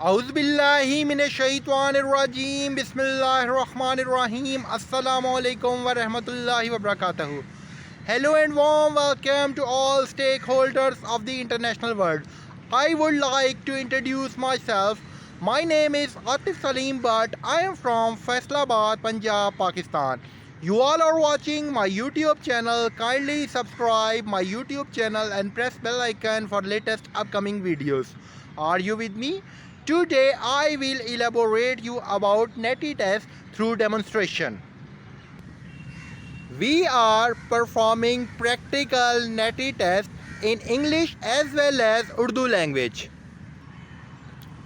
औज़ुबिल्लाहि मिनश्शैतानिर्रजीम बिस्मिल्लाहिर्रहमानिर्रहीम अस्सलामु अलैकुम व रहमतुल्लाहि व बरकातहू. Hello and warm welcome to all stakeholders of the international world. I would like to introduce myself. My name is Atif Salim Bhatt. I am from Faisalabad, Punjab, Pakistan. You all are watching my YouTube channel. Kindly subscribe my YouTube channel and press bell icon for latest upcoming videos. Are you with me? Today I will elaborate you about NETI test through demonstration. We are performing practical NETI test in English as well as Urdu language.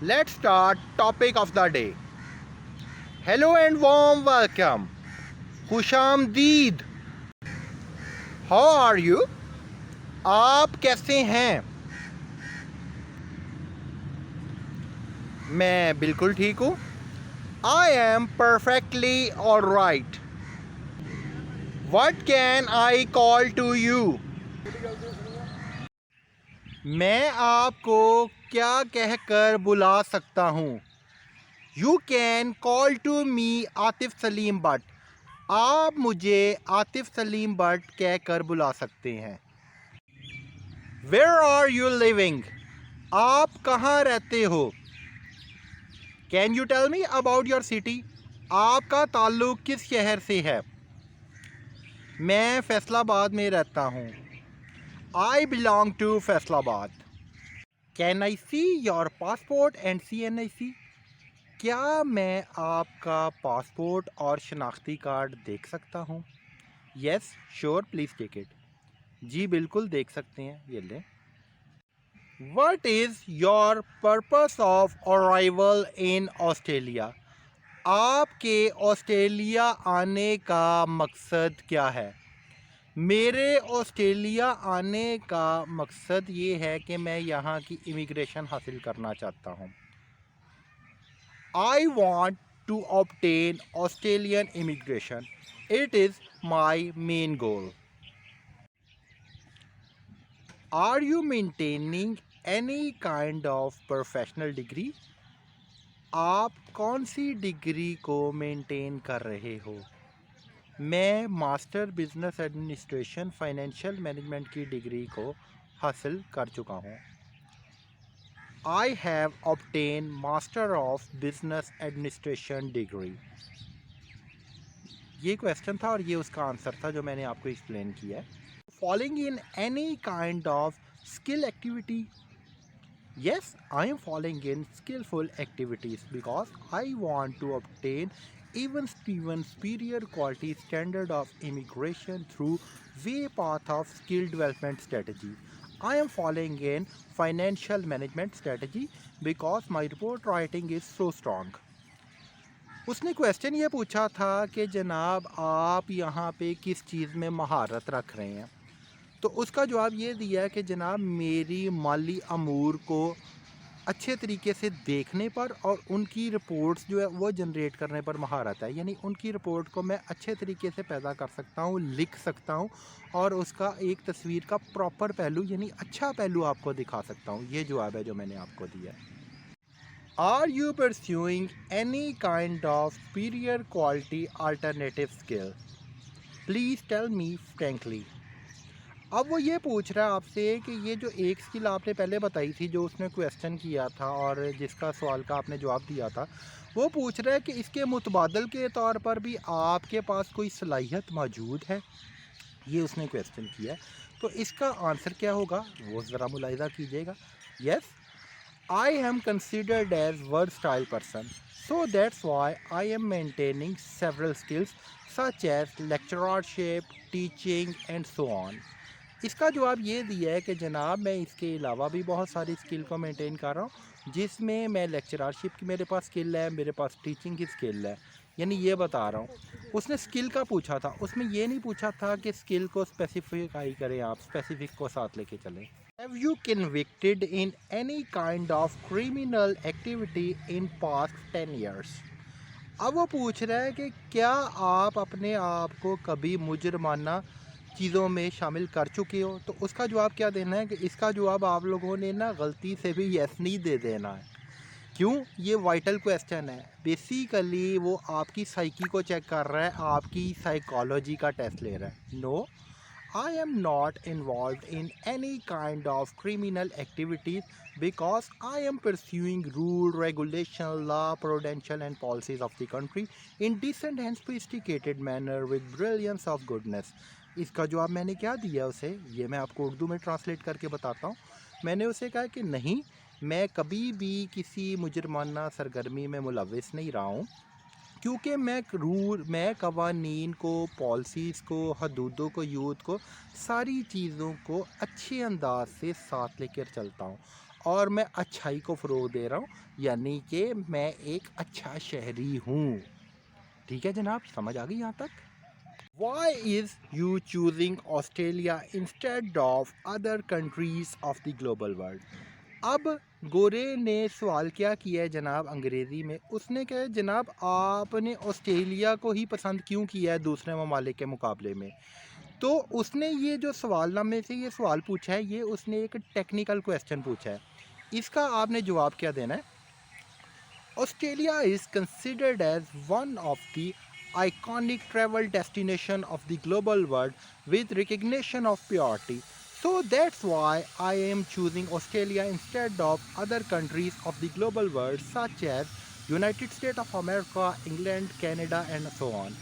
Let's start topic of the day. Hello and warm welcome. खुशामदीद. How are you? आप कैसे हैं? मैं बिल्कुल ठीक हूँ. I am perfectly alright. What can I call to you? मैं आपको क्या कहकर बुला सकता हूँ? You can call to me Atif Salim Bhatt. आप मुझे आतिफ सलीम भट्ट कहकर बुला सकते हैं. Where are you living? आप कहाँ रहते हो? Can you tell me about your city? आपका ताल्लुक़ किस शहर से है? मैं फैसलाबाद में रहता हूँ. I belong to Faisalabad. Can I see your passport and CNIC? क्या मैं आपका पासपोर्ट और शनाख्ती कार्ड देख सकता हूँ? Yes, sure, please take it. जी बिल्कुल देख सकते हैं, ये लें. What is your purpose of arrival in Australia? आपके ऑस्ट्रेलिया आने का मकसद क्या है? मेरे ऑस्ट्रेलिया आने का मकसद ये है कि मैं यहाँ की इमिग्रेशन हासिल करना चाहता हूँ. I want to obtain Australian immigration. It is my main goal. Are you maintaining any kind of professional degree? आप कौन सी डिग्री को मेंटेन कर रहे हो? मैं master business administration financial management की डिग्री को हासिल कर चुका हूँ. I have obtained Master of Business Administration degree. ये क्वेश्चन था और ये उसका आंसर था जो मैंने आपको एक्सप्लेन किया है. Falling in any kind of skill activity? Yes, I am falling in skillful activities because I want to obtain even superior quality standard of immigration through way path of skill development strategy. I am falling in financial management strategy because my report writing is so strong. उसने question ये पूछा था कि जनाब आप यहाँ पे किस चीज़ में महारत रख रहे हैं. तो उसका जवाब ये दिया है कि जनाब मेरी माली अमूर को अच्छे तरीके से देखने पर और उनकी रिपोर्ट्स जो है वो जनरेट करने पर महारत है. यानी उनकी रिपोर्ट को मैं अच्छे तरीके से पैदा कर सकता हूँ, लिख सकता हूँ और उसका एक तस्वीर का प्रॉपर पहलू यानी अच्छा पहलू आपको दिखा सकता हूँ. ये जवाब है जो मैंने आपको दिया है. Are you pursuing any kind of superior quality alternative skill? Please tell me frankly. अब वो ये पूछ रहा है आपसे कि ये जो एक स्किल आपने पहले बताई थी जो उसने क्वेश्चन किया था और जिसका सवाल का आपने जवाब दिया था, वो पूछ रहा है कि इसके मुतबादल के तौर पर भी आपके पास कोई सलाहियत मौजूद है. ये उसने क्वेश्चन किया है. तो इसका आंसर क्या होगा वो ज़रा मुलाहिज़ा कीजिएगा. Yes, I am considered as versatile person, so that's why I am maintaining several skills such as lectureship, teaching and so on. इसका जवाब ये दिया है कि जनाब मैं इसके अलावा भी बहुत सारी स्किल को मेंटेन कर रहा हूँ जिसमें मैं लेक्चररशिप की मेरे पास स्किल है, मेरे पास टीचिंग की स्किल है. यानी ये बता रहा हूँ. उसने स्किल का पूछा था, उसमें ये नहीं पूछा था कि स्किल को स्पेसिफाई करें, आप स्पेसिफिक को साथ लेके चलें. Have you convicted in any kind of criminal activity in past 10 years? अब वो पूछ रहा है कि क्या आप अपने आप को कभी मुजरमाना चीज़ों में शामिल कर चुके हो. तो उसका जवाब क्या देना है कि इसका जवाब आप लोगों ने ना गलती से भी यस नहीं दे देना है. क्यों? ये वाइटल क्वेश्चन है। बेसिकली वो आपकी साइकी को चेक कर रहा है, आपकी साइकोलॉजी का टेस्ट ले रहा है। No, I am not involved in any kind of criminal activities because I am pursuing rule, regulation, law, prudential and policies of the country in decent and sophisticated manner with brilliance of goodness. इसका जवाब मैंने क्या दिया उसे, ये मैं आपको उर्दू में ट्रांसलेट करके बताता हूँ। मैंने उसे कहा कि नहीं, मैं कभी भी किसी मुजरमाना सरगर्मी में मुलविस नहीं रहा हूँ, क्योंकि मैं कवानीन को, पॉलिसीज़ को, हदूदों को, यूथ को, सारी चीज़ों को अच्छे अंदाज से साथ लेकर चलता हूँ और मैं अच्छाई को फ़रोग़ दे रहा हूँ, यानी कि मैं एक अच्छा शहरी हूँ। ठीक है जनाब, समझ आ गई यहाँ तक? Why is you choosing Australia instead of other countries of the global world? अब गोरे ने सवाल क्या किया है जनाब अंग्रेज़ी में, उसने कहा है जनाब आपने ऑस्ट्रेलिया को ही पसंद क्यों किया है दूसरे ममालिक के मुकाबले में। तो उसने ये जो सवालनामे से ये सवाल पूछा है, ये उसने एक टेक्निकल क्वेश्चन पूछा है। इसका आपने जवाब क्या देना है? Australia is considered as one of the iconic travel destination of the global world with recognition of purity. So that's why I am choosing Australia instead of other countries of the global world such as United States of America, England, Canada and so on.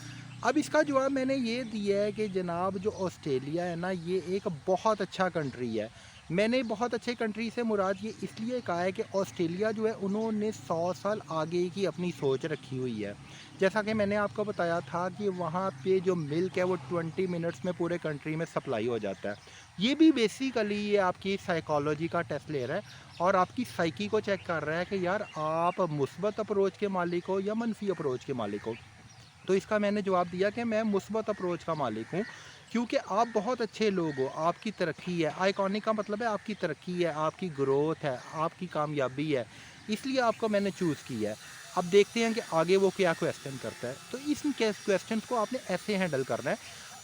अब इसका जवाब मैंने ये दिया है कि जनाब जो ऑस्ट्रेलिया है ना, ये एक बहुत अच्छा कंट्री है। मैंने बहुत अच्छे कंट्री से मुराद ये इसलिए कहा है कि ऑस्ट्रेलिया जो है उन्होंने 100 साल आगे की अपनी सोच रखी हुई है। जैसा कि मैंने आपको बताया था कि वहाँ पे जो मिल्क है वो 20 मिनट्स में पूरे कंट्री में सप्लाई हो जाता है। ये भी बेसिकली ये आपकी साइकोलॉजी का टेस्ट ले रहा है और आपकी साइकी को चेक कर रहा है कि यार आप मुस्बत अप्रोच के मालिक हो या मनफी अप्रोच के मालिक हो। तो इसका मैंने जवाब दिया कि मैं मुस्बत अप्रोच का मालिक हूँ, क्योंकि आप बहुत अच्छे लोग हो, आपकी तरक्की है। आइकॉनिक का मतलब है आपकी तरक्की है, आपकी ग्रोथ है, आपकी कामयाबी है, इसलिए आपको मैंने चूज़ किया है। अब देखते हैं कि आगे वो क्या क्वेश्चन करता है। तो इस क्वेश्चन को आपने ऐसे हैंडल करना है,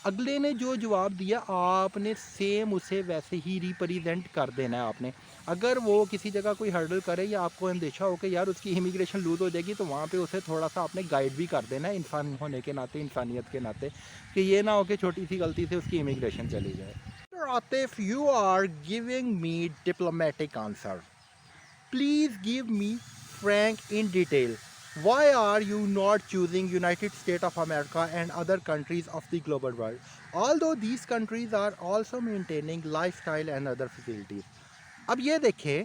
अगले ने जो जवाब दिया आपने सेम उसे वैसे ही रिप्रेजेंट कर देना है आपने। अगर वो किसी जगह कोई हर्डल करे या आपको अंदेशा हो कि यार उसकी इमिग्रेशन लूज़ हो जाएगी, तो वहाँ पे उसे थोड़ा सा आपने गाइड भी कर देना है, इंसान होने के नाते, इंसानियत के नाते, कि ये ना हो कि छोटी सी गलती से उसकी इमिग्रेशन चली जाए। Atif, you are giving me diplomatic answer, please give me frank in detail. Why are you not choosing United States of America and other countries of the global world? Although these countries are also maintaining lifestyle and other facilities. अब ये देखें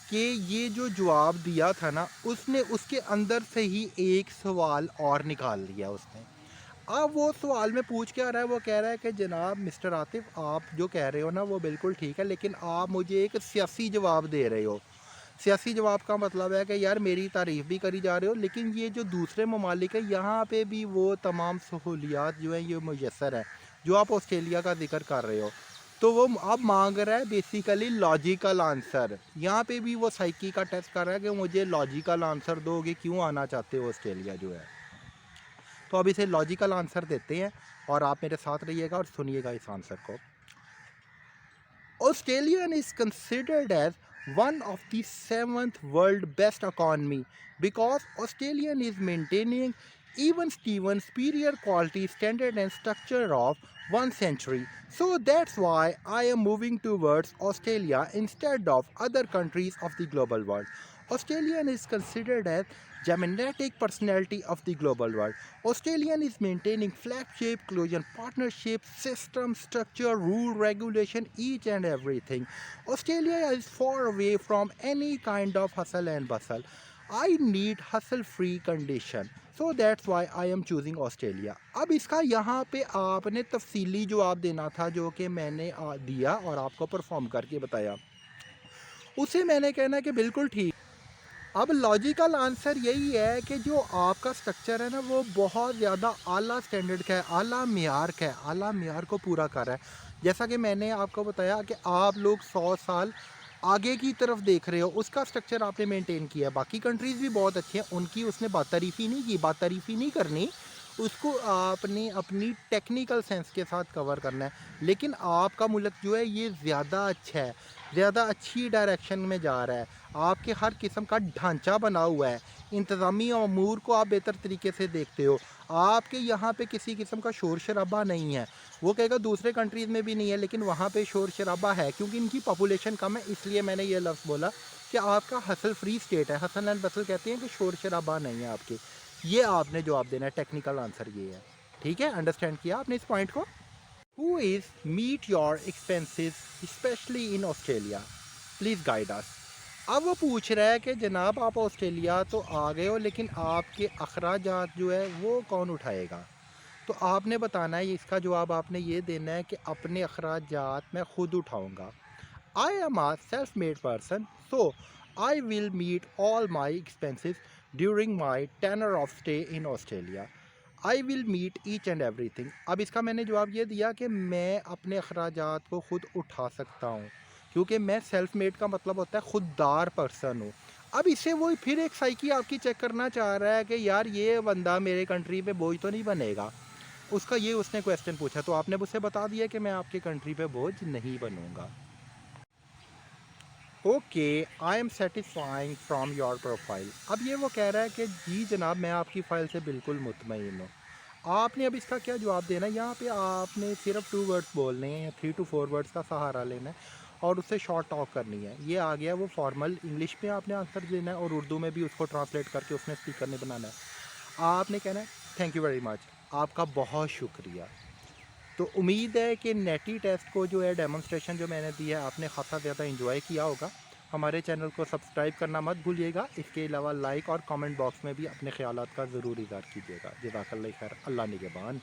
कि ये जो जवाब दिया था ना, उसने उसके अंदर से ही एक सवाल और निकाल लिया उसने। अब वो सवाल में पूछ क्या रहा है, वो कह रहा है कि जनाब मिस्टर आतिफ, आप जो कह रहे हो ना वो बिल्कुल ठीक है, लेकिन आप मुझे एक सियासी जवाब दे रहे हो। सियासी जवाब का मतलब है कि यार मेरी तारीफ़ भी करी जा रहे हो, लेकिन ये जो दूसरे ममालिक है यहाँ पे भी वो तमाम सहूलियात जो हैं ये मुयस्सर है जो आप ऑस्ट्रेलिया का जिक्र कर रहे हो। तो वो अब मांग रहा है बेसिकली लॉजिकल आंसर। यहाँ पे भी वो साइकी का टेस्ट कर रहा है कि मुझे लॉजिकल आंसर दोगे, क्यों आना चाहते हो ऑस्ट्रेलिया जो है। तो अब इसे लॉजिकल आंसर देते हैं और आप मेरे साथ रहिएगा और सुनिएगा इस आंसर को। Australian is considered as one of the 7th world best economy because Australian is maintaining even Steven superior quality standard and structure of 1 century. So that's why I am moving towards Australia instead of other countries of the global world. Australian is considered as Geminetic personality of the global world. Australian is maintaining flagship, closure partnership, system, structure, rule, regulation, each and everything. Australia is far away from any kind of hustle and bustle. I need hustle-free condition. So that's why I am choosing Australia. अब इसका यहाँ पे आपने तफसीली जवाब देना था जो कि मैंने दिया और आपको परफॉर्म करके बताया। उसे मैंने कहना कि बिल्कुल ठीक। अब लॉजिकल आंसर यही है कि जो आपका स्ट्रक्चर है ना वो बहुत ज़्यादा आला स्टैंडर्ड का है, आला मियार का है, आला मियार को पूरा कर रहा है। जैसा कि मैंने आपको बताया कि आप लोग 100 साल आगे की तरफ देख रहे हो, उसका स्ट्रक्चर आपने मेंटेन किया है। बाकी कंट्रीज़ भी बहुत अच्छी हैं, उनकी उसने बात-तारीफ़ी नहीं की, बात-तारीफ़ी नहीं करनी, उसको आपने अपनी टेक्निकल सेंस के साथ कवर करना है। लेकिन आपका मुल्क जो है ये ज़्यादा अच्छा है, ज़्यादा अच्छी डायरेक्शन में जा रहा है, आपके हर किस्म का ढांचा बना हुआ है, इंतज़ामी अमूर को आप बेहतर तरीके से देखते हो, आपके यहाँ पे किसी किस्म का शोर शराबा नहीं है। वो कहेगा दूसरे कंट्रीज़ में भी नहीं है, लेकिन वहाँ पे शोर शराबा है क्योंकि इनकी पॉपुलेशन कम है, इसलिए मैंने ये लफ्ज़ बोला कि आपका हसल फ्री स्टेट है। हसन एंड बसल कहते हैं कि शोर शराबा नहीं है आपके। ये आपने जवाब देना है, टेक्निकल आंसर ये है। ठीक है, अंडरस्टैंड किया आपने इस पॉइंट को? Who is meet your expenses especially in Australia, please guide us. अब वो पूछ रहा है कि जनाब आप ऑस्ट्रेलिया तो आ गए हो, लेकिन आपके अखराजात जो है वो कौन उठाएगा? तो आपने बताना है, इसका जवाब आपने ये देना है कि अपने अखराजात मैं ख़ुद उठाऊँगा। I am a self made person, so I will meet all my expenses during my tenure of stay in Australia. I will meet each and every thing. अब इसका मैंने जवाब ये दिया कि मैं अपने अखराजात को ख़ुद उठा सकता हूँ, क्योंकि मैं सेल्फ मेड का मतलब होता है खुददार पर्सन हूँ। अब इससे वो फिर एक साइकी आपकी चेक करना चाह रहा है कि यार ये बंदा मेरे कंट्री पे बोझ तो नहीं बनेगा। उसका ये उसने क्वेश्चन पूछा, तो आपने मुझसे बता दिया कि मैं आपके कंट्री पे बोझ नहीं बनूंगा। Okay, I am satisfying from your profile. अब ये वो कह रहा है कि जी जनाब मैं आपकी फ़ाइल से बिल्कुल मुतमईन हूँ। आपने अब इसका क्या जवाब देना है? यहाँ पे आपने सिर्फ 2 वर्ड्स बोलने हैं या 3 to 4 वर्ड्स का सहारा लेना है और उससे शॉर्ट टॉक करनी है। ये आ गया वो फॉर्मल इंग्लिश में आपने आंसर देना है और उर्दू में भी उसको ट्रांसलेट करके उसने स्पीकर ने बनाना है। आपने कहना है थैंक यू वेरी मच, आपका बहुत शुक्रिया। तो उम्मीद है कि नेटी टेस्ट को जो है डेमोन्स्ट्रेशन जो मैंने दिया है आपने खासा ज़्यादा इंजॉय किया होगा। हमारे चैनल को सब्सक्राइब करना मत भूलिएगा। इसके अलावा लाइक और कमेंट बॉक्स में भी अपने ख्यालात का ज़रूर इज़हार कीजिएगा। जज़ाकल्लाह खैर, अल्लाह निगहबान।